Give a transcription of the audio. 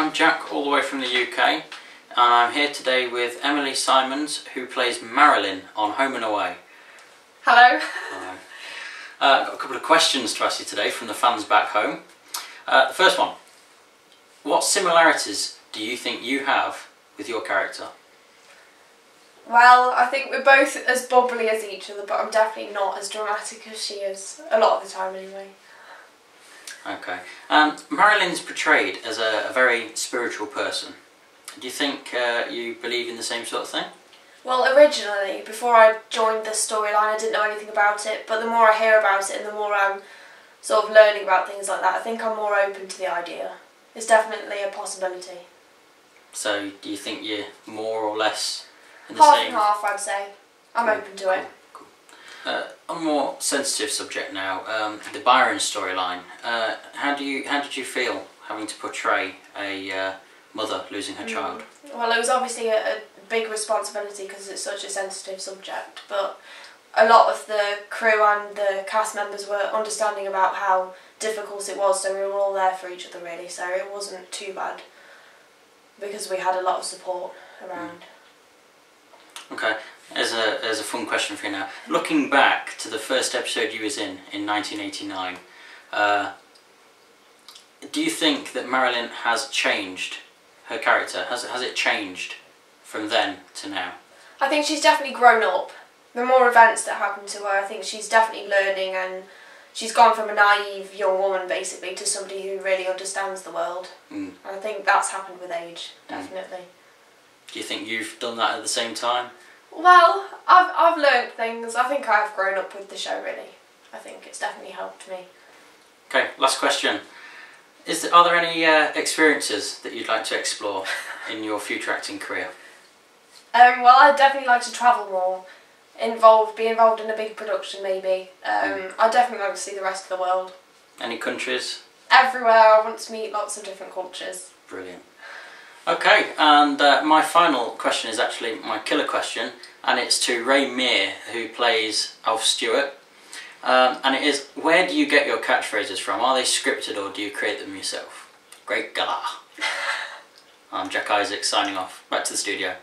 I'm Jack, all the way from the UK, and I'm here today with Emily Simons, who plays Marilyn on Home and Away. Hello. Hello. I've got a couple of questions to ask you today from the fans back home. The first one, what similarities do you think you have with your character? Well, I think we're both as bubbly as each other, but I'm definitely not as dramatic as she is, a lot of the time anyway. Okay. Marilyn's portrayed as a very spiritual person. Do you think you believe in the same sort of thing? Well, originally, before I joined the storyline, I didn't know anything about it, but the more I hear about it and the more I'm sort of learning about things like that, I think I'm more open to the idea. It's definitely a possibility. So, do you think you're more or less in the half same... and half, I'd say. I'm open to it. Cool. On a more sensitive subject now, the Byron storyline. How did you feel having to portray a mother losing her child? Well, it was obviously a big responsibility because it's such a sensitive subject, but a lot of the crew and the cast members were understanding about how difficult it was, so we were all there for each other really, so it wasn't too bad because we had a lot of support around. Okay, there's a fun question for you now. Looking back to the first episode you was in 1989, do you think that Marilyn has changed her character? Has it changed from then to now? I think she's definitely grown up. The more events that happen to her, I think she's definitely learning, and she's gone from a naive young woman basically to somebody who really understands the world. And I think that's happened with age, definitely. Do you think you've done that at the same time? Well, I've learned things. I think I've grown up with the show really. I think it's definitely helped me. Okay, last question. Are there any experiences that you'd like to explore in your future acting career? Well, I'd definitely like to travel more, be involved in a big production maybe. I'd definitely like to see the rest of the world. Any countries? Everywhere. I want to meet lots of different cultures. Brilliant. Okay, and my final question is actually my killer question, and it's to Ray Meir, who plays Alf Stewart. And it is, where do you get your catchphrases from? Are they scripted or do you create them yourself? Great galah. I'm Jack Isaac signing off. Back to the studio.